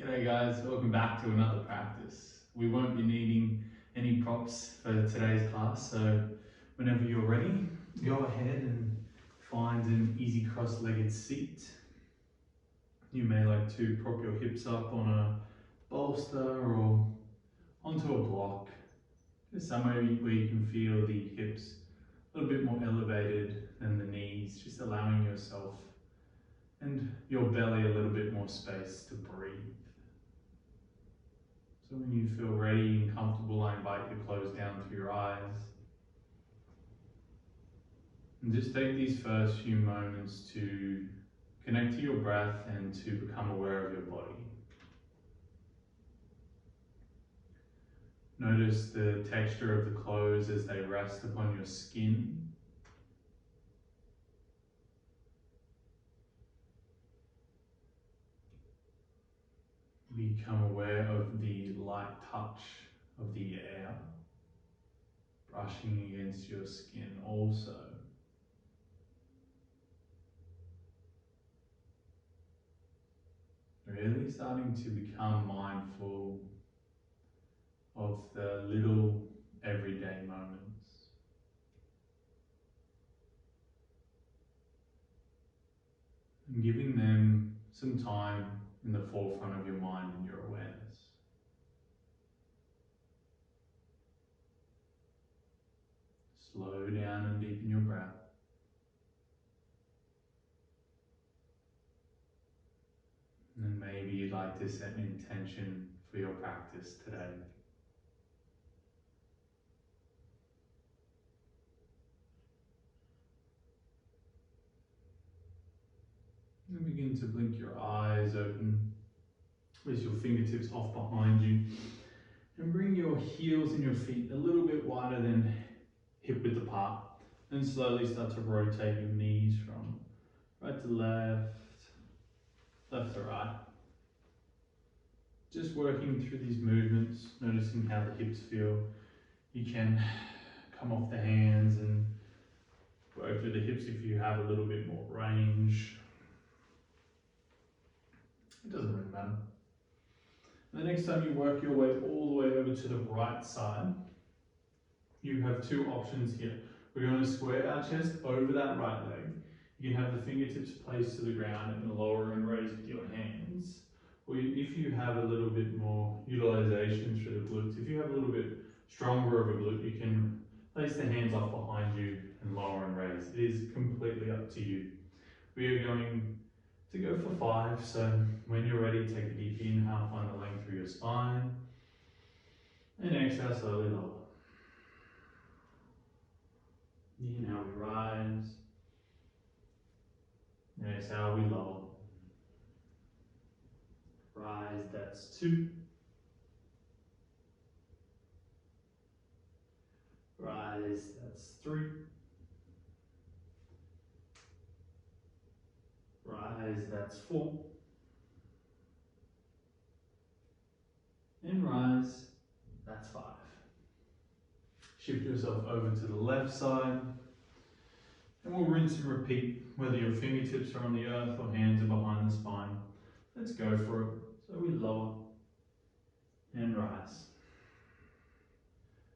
G'day guys, welcome back to another practice. We won't be needing any props for today's class, so whenever you're ready, go ahead and find an easy cross-legged seat. You may like to prop your hips up on a bolster or onto a block. Just somewhere where you can feel the hips a little bit more elevated than the knees, just allowing yourself and your belly a little bit more space to breathe. So when you feel ready and comfortable, I invite you to close down to your eyes. And just take these first few moments to connect to your breath and to become aware of your body. Notice the texture of the clothes as they rest upon your skin. Become aware of the light touch of the air brushing against your skin also. Really starting to become mindful of the little everyday moments. And giving them some time in the forefront of your mind and your awareness. Slow down and deepen your breath. And maybe you'd like to set an intention for your practice today. And begin to blink your eyes open. Place your fingertips off behind you. And bring your heels and your feet a little bit wider than hip width apart. And slowly start to rotate your knees from right to left, left to right. Just working through these movements, noticing how the hips feel. You can come off the hands and work through the hips if you have a little bit more range. It doesn't really matter. And the next time you work your way all the way over to the right side, you have two options here. We're going to square our chest over that right leg. You can have the fingertips placed to the ground and lower and raise with your hands. Or if you have a little bit more utilization through the glutes, if you have a little bit stronger of a glute, you can place the hands off behind you and lower and raise. It is completely up to you. We are going to go for 5, so when you're ready, take a deep inhale, find the length through your spine, and exhale, slowly lower. Inhale, we rise, and exhale, we lower. Rise, that's 2. Rise, that's 3. Rise, that's 4. And rise, that's 5. Shift yourself over to the left side. And we'll rinse and repeat, whether your fingertips are on the earth or hands are behind the spine. Let's go for it. So we lower and rise.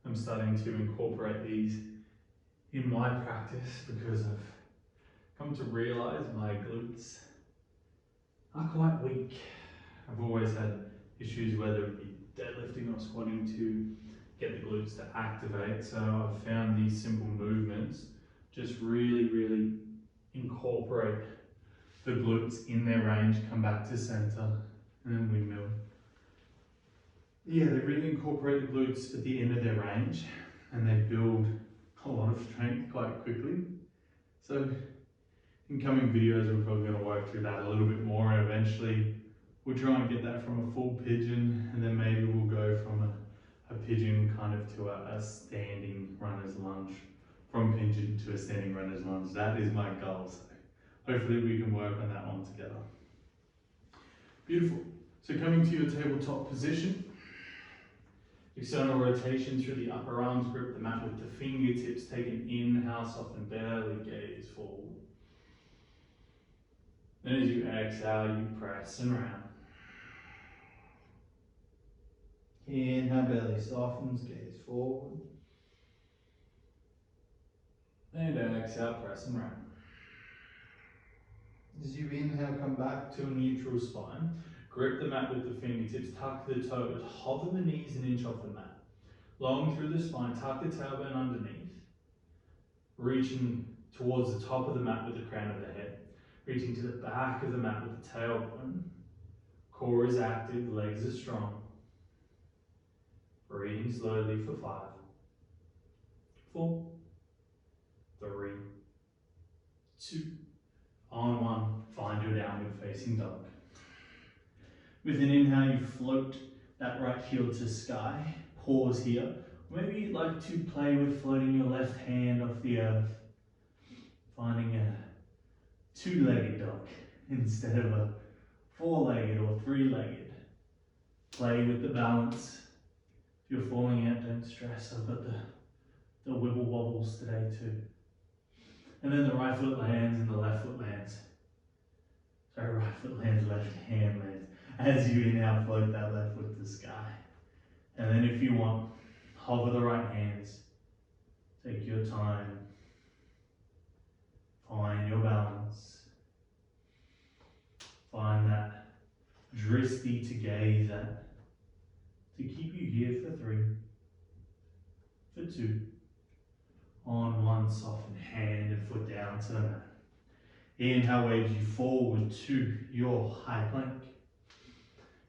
I'm starting to incorporate these in my practice because I've come to realize my glutes are quite weak. I've always had issues, whether it be deadlifting or squatting, to get the glutes to activate. So I've found these simple movements just really incorporate the glutes in their range, come back to center, and then windmill. Yeah, they really incorporate the glutes at the end of their range, and they build a lot of strength quite quickly. So in coming videos, we're probably going to work through that a little bit more, and eventually we'll try and get that from a full pigeon, and then maybe we'll go from a pigeon kind of to a standing runner's lunge, from pigeon to a standing runner's lunge. That is my goal, so hopefully we can work on that one together. Beautiful. So coming to your tabletop position, external rotation through the upper arms, grip the mat with the fingertips, take an inhale, soften belly, gaze forward. Then as you exhale, you press and round. Inhale, belly softens, gaze forward. And exhale, press and round. As you inhale, come back to a neutral spine. Grip the mat with the fingertips, tuck the toes, hover the knees an inch off the mat. Long through the spine, tuck the tailbone underneath. Reaching towards the top of the mat with the crown of the head. Reaching to the back of the mat with the tailbone. Core is active, legs are strong. Breathing slowly for 5, 4, 3, 2, on 1, find your downward facing dog. With an inhale, you float that right heel to sky. Pause here. Maybe you'd like to play with floating your left hand off the earth, finding a two-legged dog instead of a four-legged or three-legged. Play with the balance. If you're falling out, don't stress. I've got the wibble wobbles today too. And then the right foot lands and the left foot lands. Sorry, right foot lands, left hand lands. As you inhale, float that left foot to the sky. And then if you want, hover the right hands. Take your time. Find your balance. Find that drishti to gaze at. To keep you here for 3, for 2. On 1, soften hand and foot down to the mat. Inhale waves you forward to your high plank.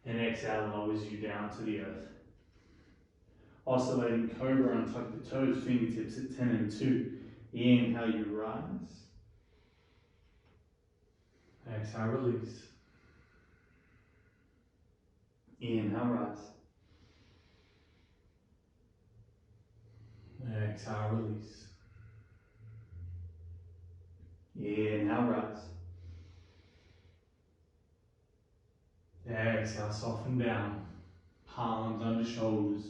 And exhale lowers you down to the earth. Oscillating cobra, untuck the toes, fingertips at 10 and 2. Inhale, you rise. Exhale, release. Inhale, rise. Exhale, release. Inhale, rise. Exhale, soften down. Palms under shoulders.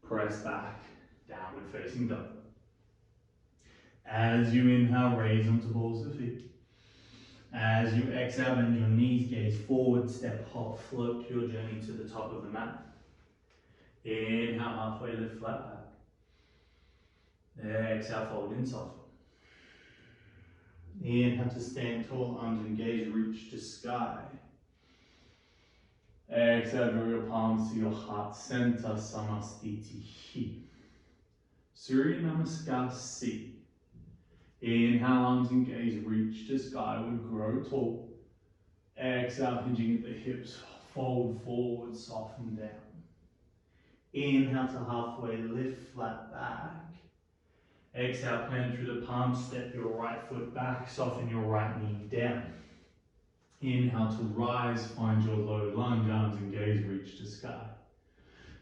Press back. Downward facing dog. As you inhale, raise onto balls of feet. As you exhale, bend your knees, gaze forward, step, hop, float your journey to the top of the mat. Inhale, halfway lift, flat back. Exhale, fold in, soften. Inhale to stand tall, arms engaged, reach to sky. Exhale, draw your palms to your heart center, Samastiti. Surya Namaskar C. Inhale, arms engaged, reach to skyward, grow tall. Exhale, hinging at the hips, fold forward, soften down. Inhale to halfway lift, flat back. Exhale, plant through the palms, step your right foot back, soften your right knee down. Inhale to rise, find your low lunge, arms engaged, reach to sky.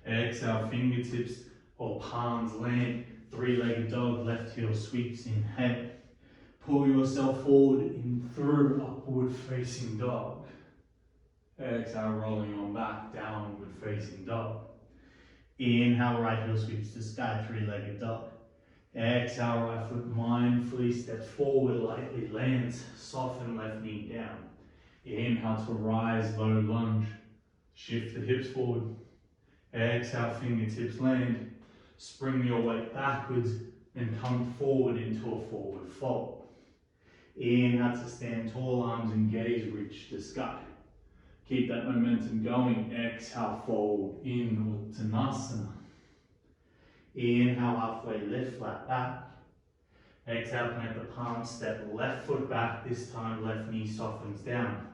Exhale, fingertips or palms land, three-legged dog, left heel sweeps, inhale. Pull yourself forward in through, upward facing dog. Exhale, rolling on back, downward facing dog. Inhale, right heel sweeps to sky, three-legged dog. Exhale, right foot mindfully steps forward, lightly lands, soften left knee down. Inhale to rise, low lunge. Shift the hips forward. Exhale, fingertips land. Spring your weight backwards and come forward into a forward fold. Inhale to stand tall, arms engaged, reach the sky. Keep that momentum going. Exhale, fold in Uttanasana. Inhale, halfway lift, flat back. Exhale, plant the palms, step left foot back. This time, left knee softens down.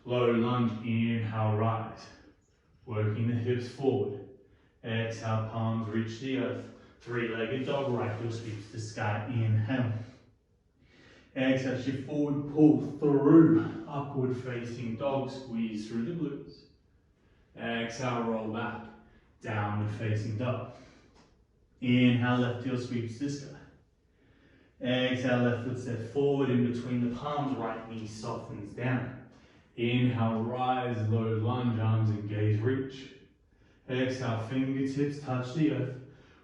Low lunge, inhale, rise. Working the hips forward. Exhale, palms reach the earth. Three-legged dog, right heel sweeps to sky. Inhale. Exhale, shift forward, pull through. Upward facing dog, squeeze through the glutes. Exhale, roll back. Downward facing dog. Inhale, left heel sweeps to sky. Exhale, left foot step forward in between the palms, right knee softens down. Inhale, rise, low lunge, arms engaged, reach. Exhale, fingertips touch the earth.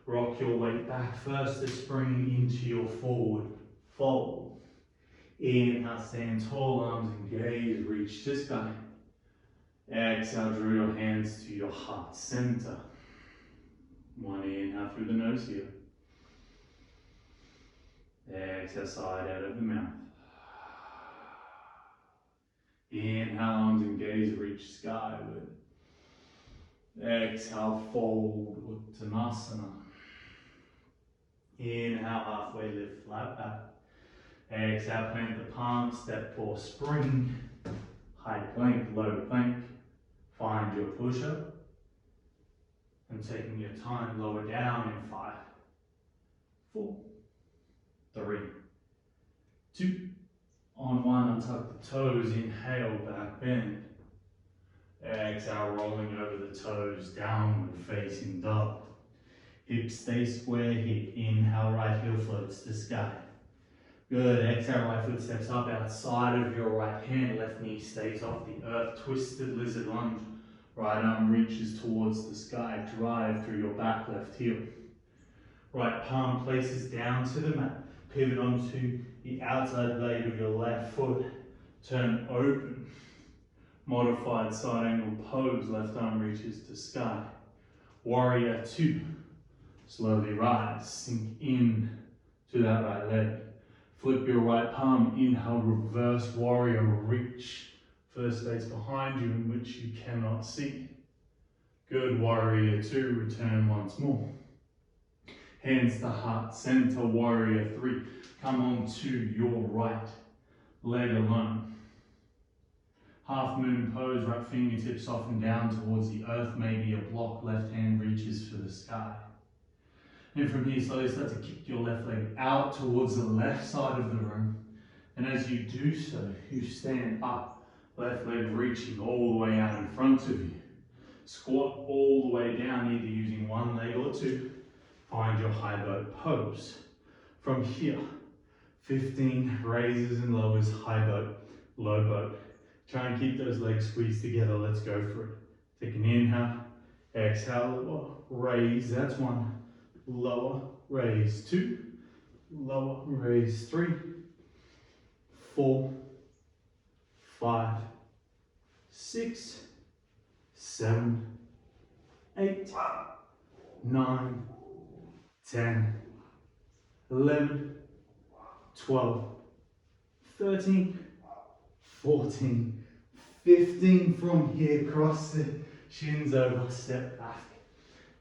Rock your weight back first to spring into your forward fold. Inhale, stand tall, arms engaged, reach to sky. Exhale, draw your hands to your heart center. One inhale through the nose here. Exhale, side out of the mouth. Inhale, arms and gaze reach skyward. Exhale, fold Uttanasana. Inhale, halfway lift, flat back. Exhale, plant the palms, step for spring. High plank, low plank. Find your push-up. And taking your time, lower down in 5, 4, 3, 2, on 1, untuck the toes, inhale, back bend. Exhale, rolling over the toes, downward facing dog. Hips stay square here, inhale, right heel floats to sky. Good, exhale, right foot steps up outside of your right hand, left knee stays off the earth, twisted lizard lunge. Right arm reaches towards the sky, drive through your back left heel. Right palm places down to the mat, pivot onto the outside blade of your left foot, turn open. Modified side angle pose, left arm reaches to sky. Warrior 2, slowly rise, sink in to that right leg. Flip your right palm, inhale, reverse warrior, reach. First space behind you in which you cannot see. Good, warrior 2, return once more. Hands to heart center, warrior 3. Come on to your right leg alone. Half moon pose, right fingertips soften down towards the earth, maybe a block, left hand reaches for the sky. And from here, slowly start to kick your left leg out towards the left side of the room. And as you do so, you stand up. Left leg reaching all the way out in front of you. Squat all the way down, either using one leg or two. Find your high boat pose. From here, 15 raises and lowers, high boat, low boat. Try and keep those legs squeezed together. Let's go for it. Take an inhale, exhale, lower, raise, that's 1. Lower, raise 2. Lower, raise 3, 4, 5, 6, 7, 8, 9, 10, 11, 12, 13, 14, 15. From here, cross the shins over, step back,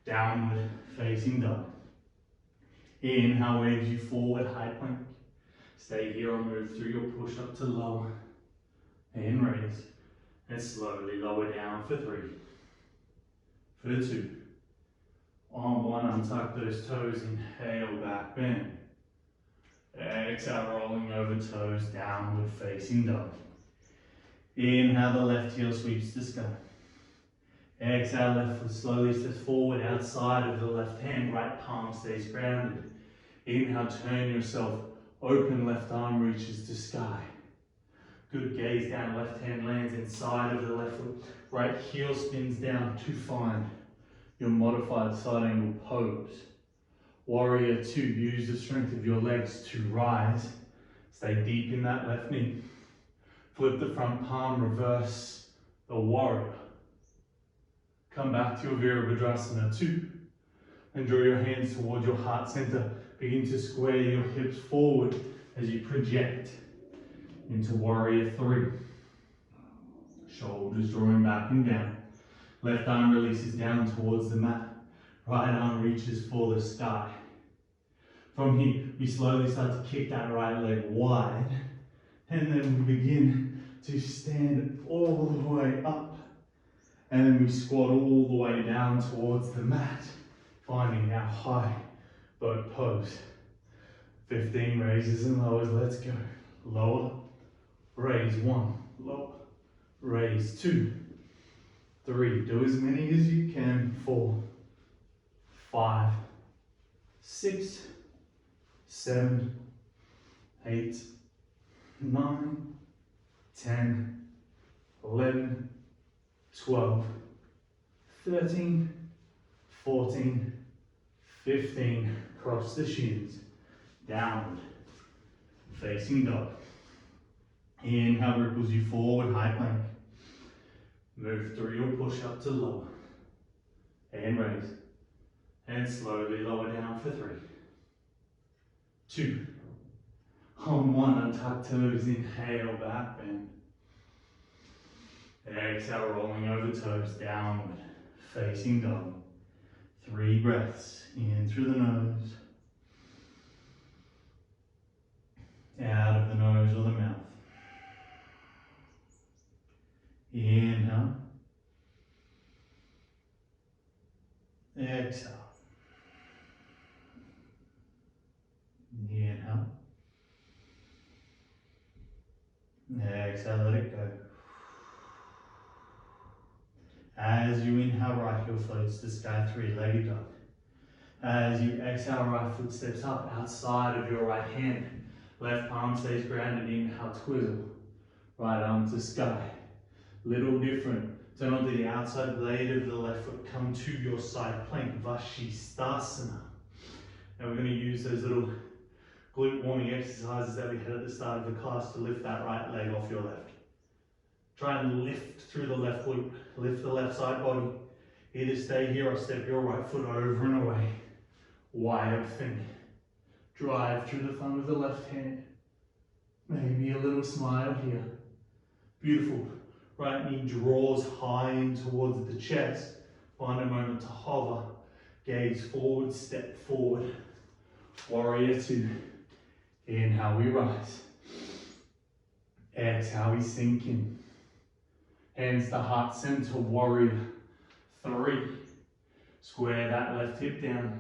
downward facing dog. Inhale, waves you forward, high plank. Stay here or move through your push up to lower. And raise. And slowly lower down for 3. For 2. On 1, untuck those toes, inhale, back bend. Exhale, rolling over toes, downward facing dog. Inhale, the left heel sweeps to sky. Exhale, left foot slowly steps forward outside of the left hand, right palm stays grounded. Inhale, turn yourself, open left arm reaches to sky. Good, gaze down, left hand lands inside of the left foot, right heel spins down to find your modified side angle pose. Warrior 2, use the strength of your legs to rise. Stay deep in that left knee. Flip the front palm, reverse the warrior. Come back to your Virabhadrasana 2 and draw your hands towards your heart center. Begin to square your hips forward as you project into warrior 3. Shoulders drawing back and down. Left arm releases down towards the mat. Right arm reaches for the sky. From here, we slowly start to kick that right leg wide. And then we begin to stand all the way up. And then we squat all the way down towards the mat, finding our high boat pose. 15 raises and lowers, let's go. Lower, raise 1, lower, raise 2, 3, do as many as you can, 4, 5, 6, 7, 8, 9, 10, 11, 12, 13, 14, 15, cross the shins, downward, facing dog. Inhale, ripples you forward, high plank. Move through your push up to lower, and raise. And slowly lower down for 3, 2. On 1, untuck toes, inhale, back bend. Exhale, rolling over toes, downward, facing dog. 3 breaths, in through the nose, out of the nose or the mouth. Inhale, exhale. Inhale, exhale, let it go. As you inhale, right heel floats to sky 3-legged dog. As you exhale, right foot steps up outside of your right hand. Left palm stays grounded, inhale, twizzle. Right arm to sky. Little different. Turn onto the outside blade of the left foot, come to your side plank, Vashisthasana. Now we're going to use those little glute warming exercises that we had at the start of the class to lift that right leg off your left. Try and lift through the left glute, lift the left side body. Either stay here or step your right foot over and away. Wide thing. Drive through the thumb of the left hand. Maybe a little smile here. Beautiful. Right knee draws high in towards the chest. Find a moment to hover. Gaze forward, step forward. Warrior 2. Inhale, we rise. Exhale, we sink in. Hands to heart center, warrior 3. Square that left hip down.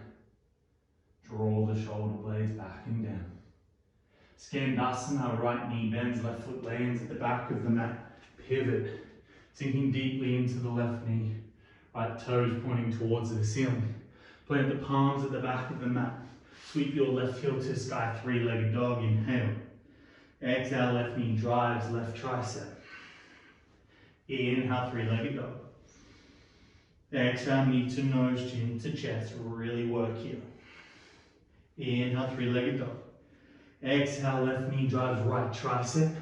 Draw the shoulder blades back and down. Skandasana, right knee bends, left foot lands at the back of the mat. Pivot, sinking deeply into the left knee. Right toes pointing towards the ceiling. Plant the palms at the back of the mat. Sweep your left heel to sky 3-legged dog. Inhale. Exhale, left knee drives, left tricep. Inhale, 3-legged dog. Exhale, knee to nose, chin to chest. Really work here. Inhale, 3-legged dog. Exhale, left knee drives right tricep.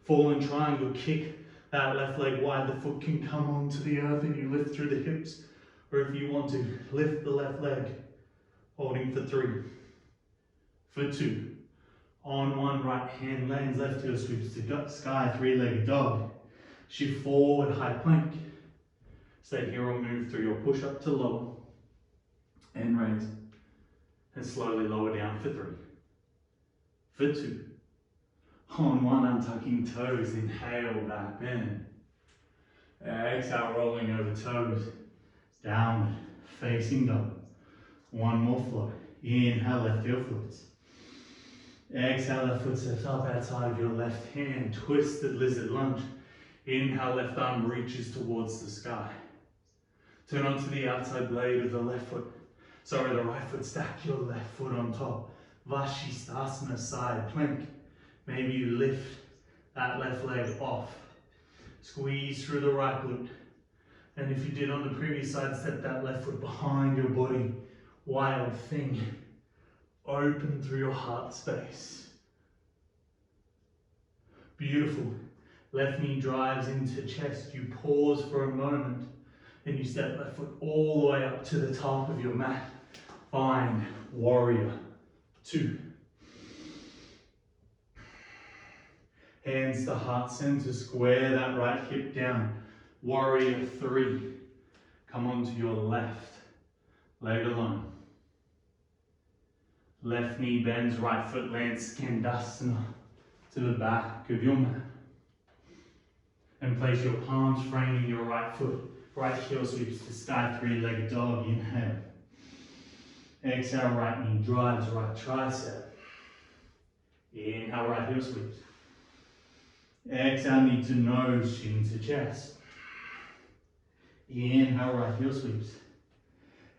Fallen triangle, kick that left leg wide. The foot can come onto the earth and you lift through the hips. Or if you want to, lift the left leg. Holding for 3. For 2. On 1, right hand lands, left heel sweeps to sky 3-legged dog. Shift forward, high plank. Stay here or move through your push up to lower. And raise. And slowly lower down for 3. For 2. On 1, untucking toes, inhale, back bend. Exhale, rolling over toes. Downward, facing dog. 1 more flow. Inhale, left heel floats. Exhale, left foot steps up outside of your left hand. Twisted lizard lunge. Inhale, left arm reaches towards the sky. Turn onto the outside blade of the left foot. Sorry, the right foot, stack your left foot on top. Vashisthasana, side plank. Maybe you lift that left leg off. Squeeze through the right glute. And if you did on the previous side, step that left foot behind your body. Wild thing. Open through your heart space. Beautiful. Left knee drives into chest. You pause for a moment. Then you step left foot all the way up to the top of your mat. Find warrior 2. Hands to heart center. Square that right hip down. Warrior 3. Come onto your left leg alone. Left knee bends, right foot lands, Skandasana to the back of your mat. And place your palms framing your right foot. Right heel sweeps to sky 3-legged dog. Inhale. Exhale, right knee drives, right tricep. Inhale, right heel sweeps. Exhale, knee to nose, chin to chest. Inhale, right heel sweeps.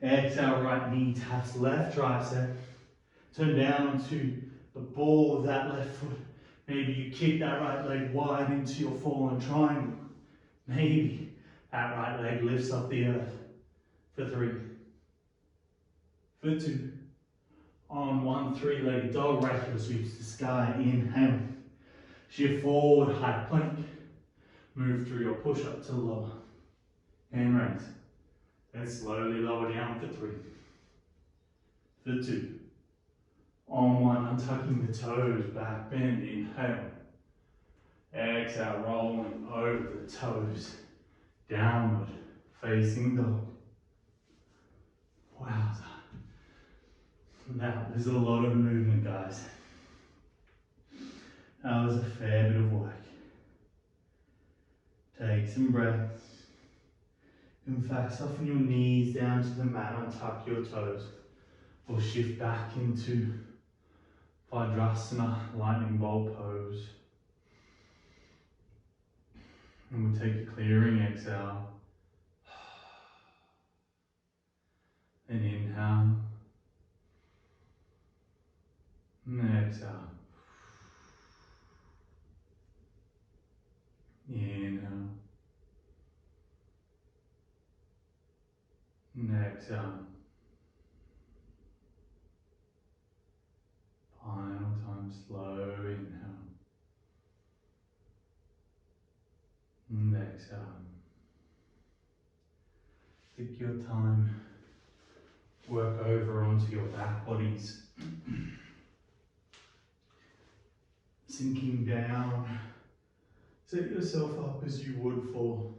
Exhale, right knee taps left tricep. Turn down to the ball of that left foot. Maybe you kick that right leg wide into your fallen triangle. Maybe that right leg lifts up the earth. For 3. For 2. On 1, 3-legged dog, right heel sweeps to sky. Inhale. Shift forward, high plank. Move through your push up to lower. And raise. Then slowly lower down for 3. for 2. On 1, untucking the toes, back bend, inhale. Exhale, rolling over the toes, downward facing dog. Wowza. That was a lot of movement, guys. That was a fair bit of work. Take some breaths. In fact, soften your knees down to the mat, untuck your toes. We'll shift back into Vajrasana, lightning bolt pose. And we'll take a clearing exhale. And inhale. And exhale. Inhale. And exhale. Final time, slow inhale. And exhale. Take your time. Work over onto your back bodies. Sinking down. Set yourself up as you would for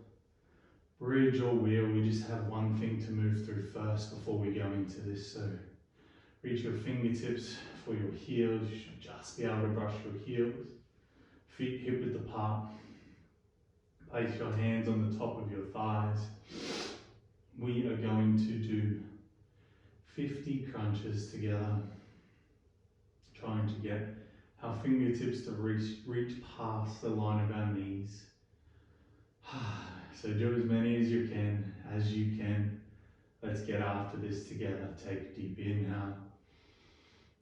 bridge or wheel. We just have one thing to move through first before we go into this. So reach your fingertips for your heels. You should just be able to brush your heels. Feet hip width apart. Place your hands on the top of your thighs. We are going to do 50 crunches together. Trying to get our fingertips to reach past the line of our knees. So do as many as you can. Let's get after this together. Take a deep inhale.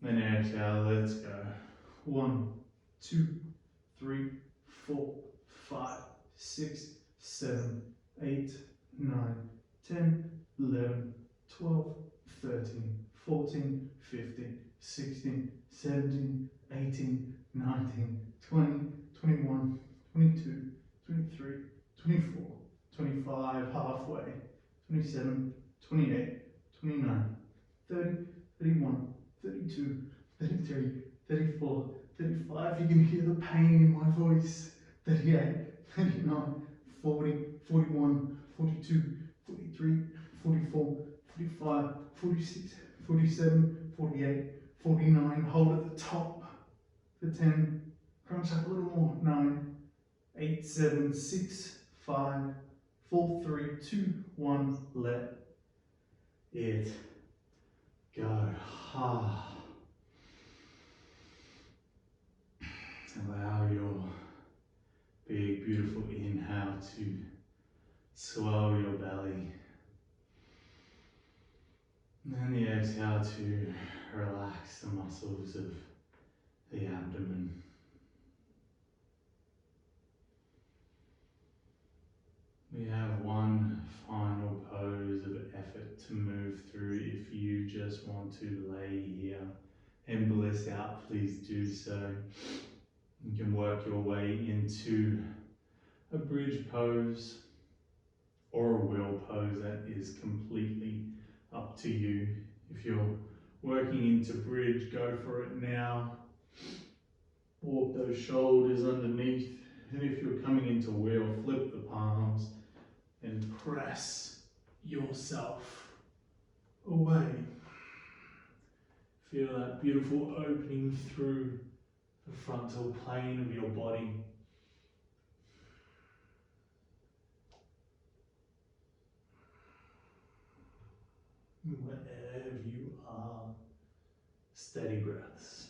Then exhale, let's go. 1, 2, 3, 4, 5, 6, 7, 8, 9, 10, 11, 12, 13, 14, 15, 16, 17, 18, 19, 20, 21, 22, 23, 24, 25, halfway, 27, 28, 29, 30, 31, 32, 33, 34, 35. You can hear the pain in my voice. 38, 39, 40, 41, 42, 43, 44, 45, 46, 47, 48, 49. Hold at the top for 10. Crunch up a little more. 9, 8, 7, 6, 5, 4, 3, 2, 1. Let it go. Allow your big, beautiful inhale to swell your belly. And the exhale to relax the muscles of the abdomen. We have one final pose of effort to move through. If you just want to lay here and bliss out, please do so. You can work your way into a bridge pose or a wheel pose. That is completely up to you. If you're working into bridge, go for it now. Walk those shoulders underneath. And if you're coming into wheel, flip the palms and press yourself away. Feel that beautiful opening through the frontal plane of your body. Wherever you are, steady breaths.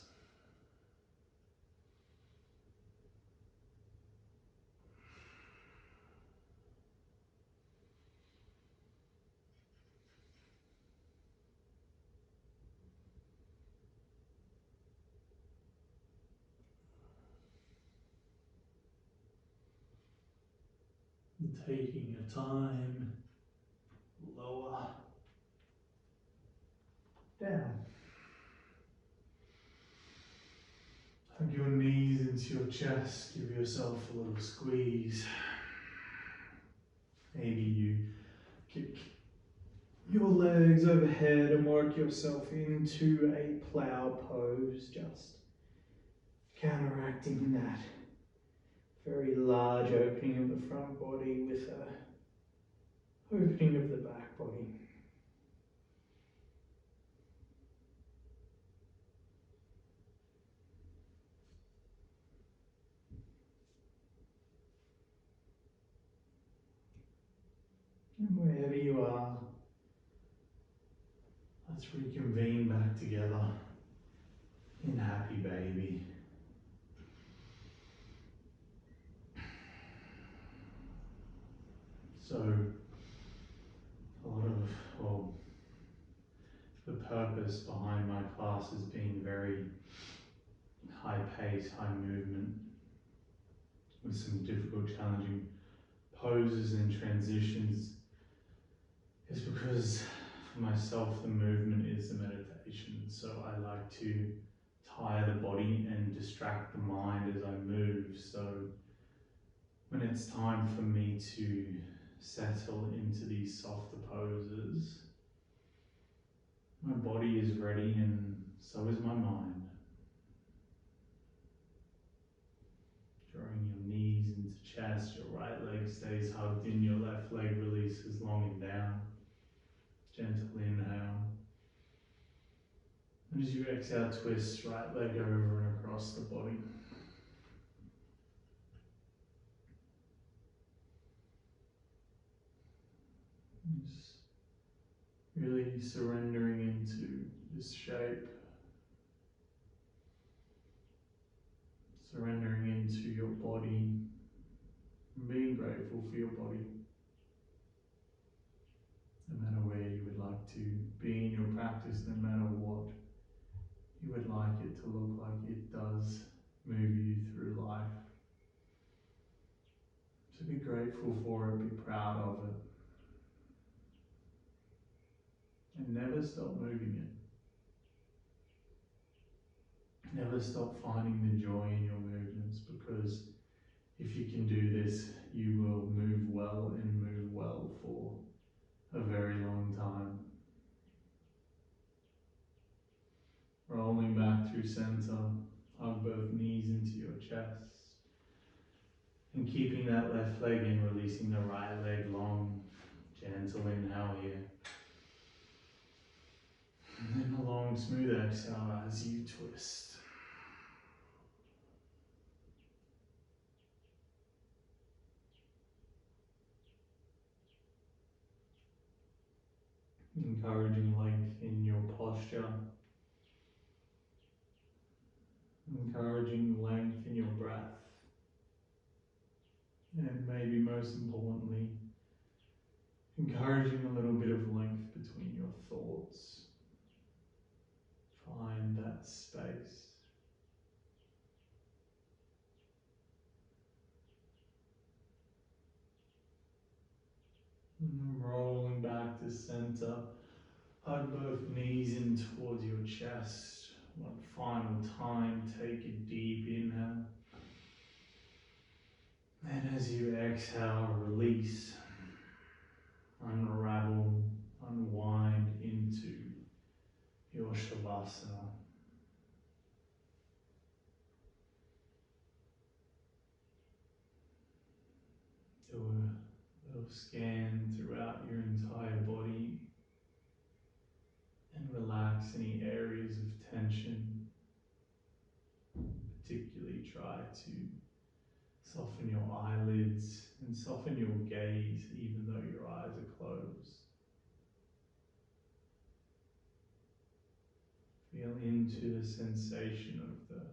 Taking your time, lower, down. Hug your knees into your chest, give yourself a little squeeze. Maybe you kick your legs overhead and work yourself into a plow pose, just counteracting that very large opening of the front body with a opening of the back body. And wherever you are, let's reconvene back together in happy baby. So, a lot of, well, the purpose behind my class is being very high pace, high movement, with some difficult, challenging poses and transitions, is because for myself the movement is the meditation. So I like to tire the body and distract the mind as I move. So when it's time for me to settle into these softer poses, my body is ready and so is my mind. Drawing your knees into chest, your right leg stays hugged in, your left leg releases long and down. Gentle inhale. And as you exhale, twist right leg over and across the body. Just really surrendering into this shape. Surrendering into your body. And being grateful for your body. No matter where you would like to be in your practice, no matter what you would like it to look like, it does move you through life. So be grateful for it, be proud of it. And never stop moving it. Never stop finding the joy in your movements, because if you can do this, you will move well and move well for a very long time. Rolling back through center, hug both knees into your chest. And keeping that left leg in, releasing the right leg long. Gentle inhale here. And then a long smooth exhale as you twist. Encouraging length in your posture. Encouraging length in your breath. And maybe most importantly, encouraging a little bit of length between your thoughts. Find that space. And then rolling back to center. Hug both knees in towards your chest. One final time, take a deep inhale. And as you exhale, release, unravel, unwind into your Shavasana. Do a little scan throughout your entire body and relax any areas of tension. Particularly try to soften your eyelids and soften your gaze even though your eyes are closed. Feel into the sensation of the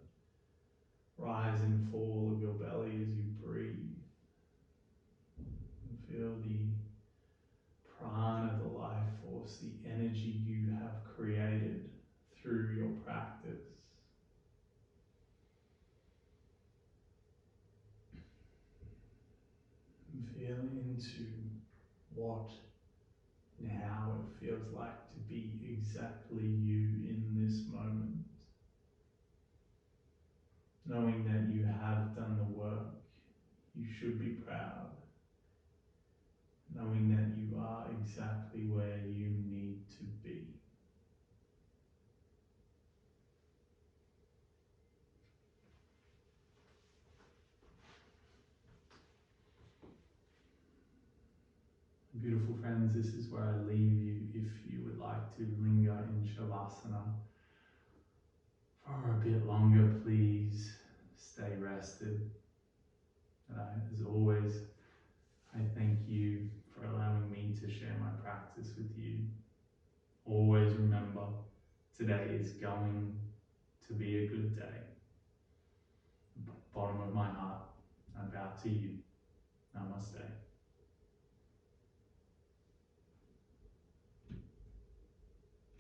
rise and fall of your belly as you breathe. And feel the prana, the life force, the energy you have created through your practice. And feel into what now it feels like to be exactly you in this moment. Knowing that you have done the work, you should be proud. Knowing that you are exactly where you need Beautiful friends, this is where I leave you if you would like to linger in Shavasana for a bit longer. Please stay rested. And as always, I thank you for allowing me to share my practice with you. Always remember, today is going to be a good day. Bottom of my heart, I bow to you. Namaste.